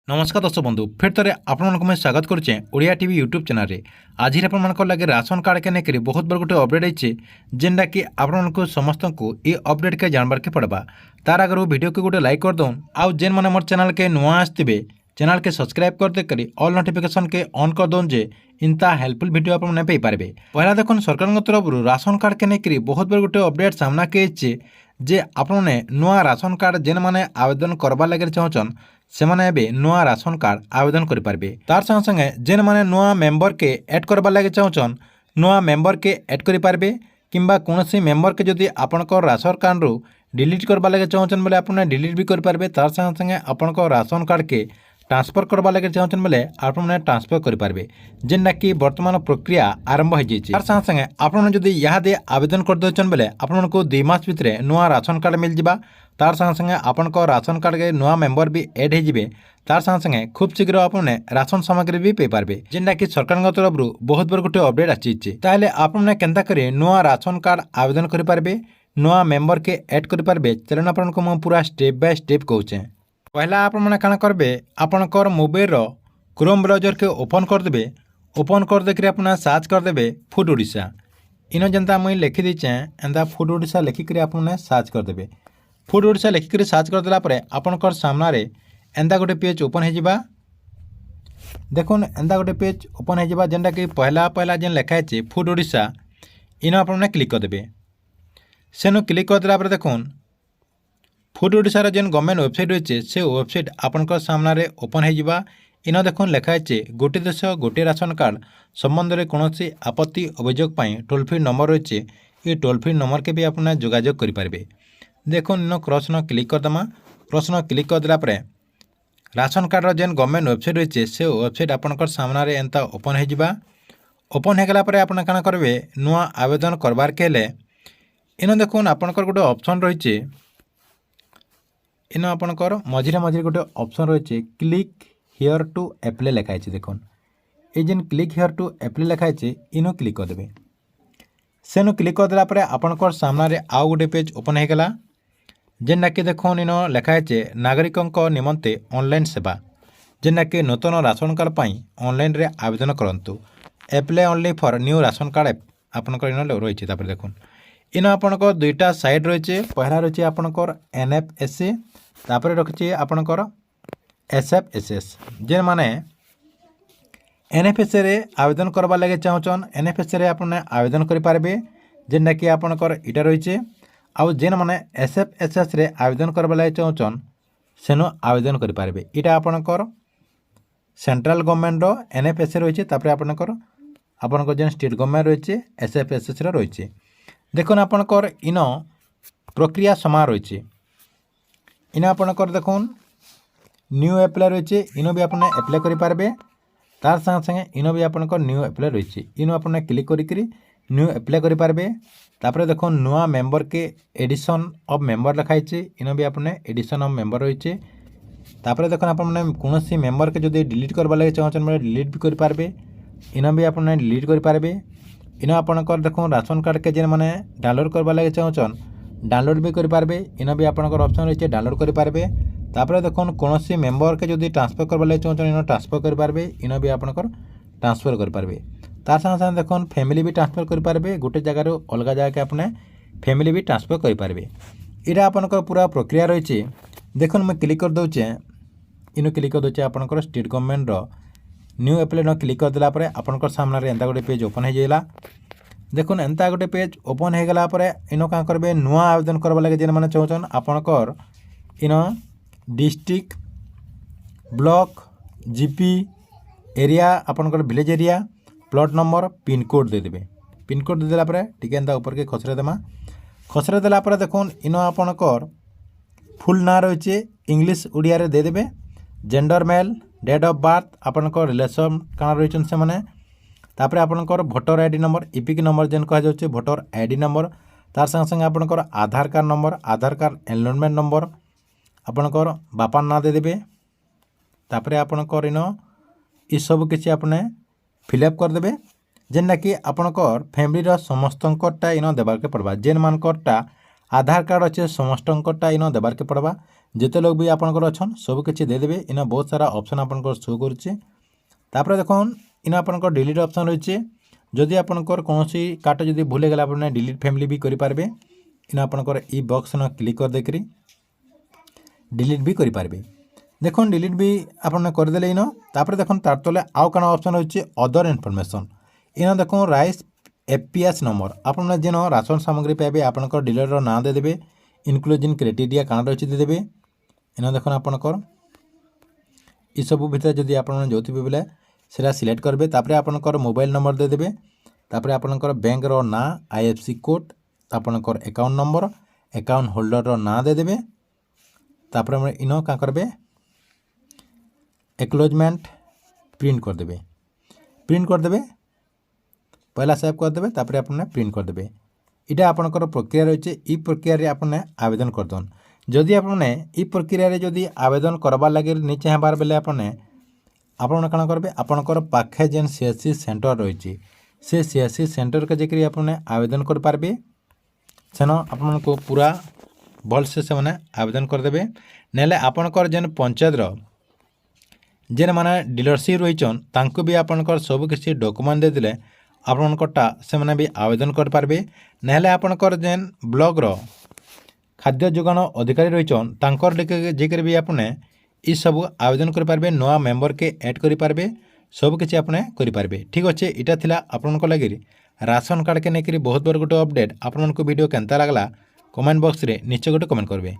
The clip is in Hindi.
नमस्कार दर्शक बंधु फिर थे आपको स्वागत करुचे ओडिया टीवी यूट्यूब चैनल रे। आज आप लगे राशन कार्ड के लेकर बहुत बड़ गोटे अपडेट है जेनटा कि आपको समस्त को ये अपडेट के जानवर के पड़वा। तार आगर वीडियो को गोटे लाइक कर दौन आउ जेन मैंने मोर चैनल के नुआ आसवे चैनल के सब्सक्राइब कर देकर ऑल नोटिफिकेशन के ऑन कर दौन जे इनता हेल्पफुल वीडियो आपने पाइपारे। पहला देखो सरकार तरफ राशन कार्ड के लेकर बहुत बड़ गोटे अपडेट सामना के जे आपने नुआ राशन कार्ड जेन मैंने आवेदन करवा लगे चाहन से माने नुआ राशन कार्ड आवेदन करें। तार संगे संगे जेन माने नुआ मेंबर के ऐड करवा लगे चाहन नुआ मेंबर के ऐड करें किंबा कौन मेंबर के जदि आपनकर राशन कार्ड रू डिलीट करवा लगे चाहन बोले आपने डिलीट भी करें। तार संगे संगे आपनकर राशन कार्ड के ट्रांसफर करवा लगे चाहन बोले आपने ट्रांसफर करें जेनटा कि वर्तमान प्रक्रिया आरंभ हो जाए। तार संगे संगे आपने जदि यहाँ आवेदन कर देछन बोले आपको 2 मास भितर नुआ राशन कार्ड मिल जावा। तार संगे संगे आपन राशन कार्ड के नुआ मेंबर भी एड हो तार संगे संगे खूब शीघ्र आपने राशन सामग्री भी पे पारे जेनटा कि सरकार तरफ बहुत बड़ गोटे अपडेट आसाले आपने केन्ता करे नुआ राशन कार्ड आवेदन करें नुआ मेंबर के ऐड करें। चलन आपको मुझे पूरा स्टेप बाय स्टेप कहूचे। पहला आपने काना करबे आपनकर मोबाइल क्रोम ब्राउजर के ओपन करदे। ओपन कर देकर अपना सर्च करदे फूड ओडिशा इन जनता मुझे लिखी दीचे एंता फूड ओडिशा लिखिक आपने सर्च करदे। फूड ओडिशा लिखिक सर्च करदेला आपनकर सामने एंता गोटे पेज ओपन हो देखुन एंता गोटे पेज ओपन हो जेनटा कि पहला पहला जेन लिखाई फूड ओडिशा इन आपने क्लिक करदे। सेनु क्लिक करदेला देखुन फूड ओडिशार जेन गवर्नमेंट वेबसाइट रही से वेबसाइट आपनकर सामने ओपन हो इन देखुन लिखाई गोटे देश गोटे राशन कार्ड संबंध में कौन आपत्ति अभियोग टोल फ्री नंबर रही ये टोल फ्री नंबर के भी आपने जोगाजोग करेंगे। देखुन इन क्रॉस न क्लिक करदमा क्रॉस न क्लिक करदेला राशन कार्ड जेन गवर्नमेंट वेबसाइट रही से वेबसाइट आपनकर सामने एंता ओपन हो ओपन होगला आपने काना करेंगे नुआ आवेदन करवार के लिए इन देखुन आपनकर गोटे ऑप्शन रही इन आपनकर मझिरे मझिरे गोटे ऑप्शन रही क्लिक हियर टू अप्लाई लिखाई देखुन ये जेन क्लिक हियर टू अप्लाई लिखाई इन क्लिक करदे। सेनु क्लिक करदेला आपनकर सामने आउ गोटे पेज ओपन होगला जेनटा कि देखुन इन लिखाई नागरिकों निमंते ऑनलाइन सेवा जेनटा कि नूतन राशन कार्ड पर ऑनलाइन रे आवेदन करंतु apply only for new ration card आपनकर इन रही देखुन इन आपनकर 2टा साइड रही पहला रही आपनकर NFSA तापर रखी आपनकर SFSS जेन माने NFSA रे आवेदन करवा लगे चाहन NFSA रे आपने आवेदन करें जेनटा कि आपनकर इटा रही आउ जेन माने SFSS रे आवेदन करवा लगे चाहन सेनो आवेदन करें। इटा आपनकर सेंट्रल गवर्नमेंट रो NFSA रही आपनकर जेन स्टेट गवर्नमेंट रही SFSS रही देखुन आपनकर इन प्रक्रिया समान रही इन आपनकर देखुन न्यू अप्लाई रही इन भी आपने अप्लाई करें। तार संगे संगे इन भी आपनकर न्यू अप्लाई रही इन आपने क्लिक करी न्यू अप्लाई करें। तापर देखो नुआ मेंबर के एडिशन ऑफ मेंबर लिखाई इन भी आपने एडिशन ऑफ मेंबर रही तापर देखो आपने कौन सी मेंबर के जो डिलीट करवा लगे चाहन डिलीट भी करें इन भी आपने डिलीट करें। इन आपनकर देखो राशन कार्ड के जेन माने डाउनलोड करवा लगे चाहन डाउनलोड भी करें इन भी आपनकर ऑप्शन रही डाउनलोड करें। तापर देखो कौन सी मेंबर के जो ट्रांसफर करवा लगे चाहन इन ट्रांसफर करें इन भी आपनकर ट्रांसफर करें। तार संगे संगे देखो फैमिली भी ट्रांसफर करें गोटे जगार अलग जगह के अपने फैमिली भी ट्रांसफर करें। इटा आपनकर पूरा प्रक्रिया रही देखो मैं क्लिक कर दूचे इन क्लिक कर दूचे आपनकर स्टेट गवर्नमेंट रो न्यू अप्लाई न क्लिक करदेला आपनकर सामने एंता गोटे पेज ओपन हो देखुन एंता गोटे पेज ओपन होगला इन क्या करेंगे नुआ आवेदन करवा लगे जेन मैंने चाहन आपनकर इन डिस्ट्रिक्ट ब्लॉक जीपी एरिया आपनकर village area plot number pincode देदेवे पिनकोड देदेला टिके एंता ऊपर के खसरे देमा खसरे देला देखुन इन आपनकर फुल ना रही इंग्लिश उड़िया रे देदेवे gender male date of birth आपनकर रिलेशन कण रही से मैंने तापर आपनकर voter ID number EPIC number जेन कह जाए भोटर आईडी नंबर तार संगे संगे आपनकर आधार कार्ड एनरोलमेंट नंबर आपनकर बापा ना देदेवे तापर आपनकर इन ये सब किसी आपने फिलअप करदे जेनटा कि आपनकर फैमिली समस्तटा इन देवार के पड़वा जेन मानकरटा आधार कार्ड अच्छे समस्तटा इन देवार के पड़वा जिते लोग भी आपंकर अच्छन सबकि देदेवे इन बहुत सारा ऑप्शन आपंकर शो करुचे। देखुन इन आपंकर डिलीट ऑप्शन रही जदि आपंकर कौन कार्ड जब भूल गला आप डिलीट फैमिली भी करेंगे। इन आपंकर ई बॉक्स न क्लिक कर देकरी डिलीट भी करेंगे। देखुन डिलीट भी आपने करदे इन देखुन तार तले आउ काना ऑप्शन रही अदर इनफॉरमेशन। इन देखो राइस एपीएस नंबर आपने जेन राशन सामग्री पाइबे आपंकर डीलर ना देदेवे इनक्लूजन क्राइटेरिया काना रही देदेवे। इन देखुन आपंकर ये सब भितर जदि आप जो बेले से सिलेक्ट करेंगे तापर आपंकर मोबाइल नंबर देदेवे तापर आपंकर बैंक रो ना आईएफसी कोड आपंकर अकाउंट नंबर अकाउंट होल्डर रो ना देदेवे तापर इन क्या करेंगे एक्नॉलेजमेंट प्रिंट करदेवे पहला सेव करदेवे तापर आपने प्रिंट करदेवे। इटा आपंकर प्रक्रिया रही है। प्रक्रिया आपने आवेदन करदन जदि आपने ई प्रक्रिया जदि आवेदन करवार लगे नहीं चाहबार बेले आपने आपन कण करेंगे आपंकर पाखे जेन सीएससी सेंटर रही से सीएससी सेंटर के जाकर आपने आवेदन कर पारबे सेन आपन को पूरा भल से मैंने आवेदन करदेवे। नेले आपनकर जेन पंचायत जेन माने डीलरशिप रहीचन तांको भी आपनकर सब किसी डॉक्यूमेंट दे दिले आपनकरटा से माने भी आवेदन कर पारबे। नेले आपनकर जेन ब्लॉक रो खाद्य जोगाण अधिकारी रहीचन तांकर जेकर भी आपने ई सब आवेदन कर पारबे नया मेंबर के ऐड कर पारबे सब किसी आपने कर पारबे। ठीक अच्छे इटा थिला आपनकर लगे राशन कार्ड के नेकरी बहुत बड़ गोटे अपडेट। आपन वीडियो केनता लागला कमेंट बॉक्स रे निश्चय गोटे कमेंट करबे।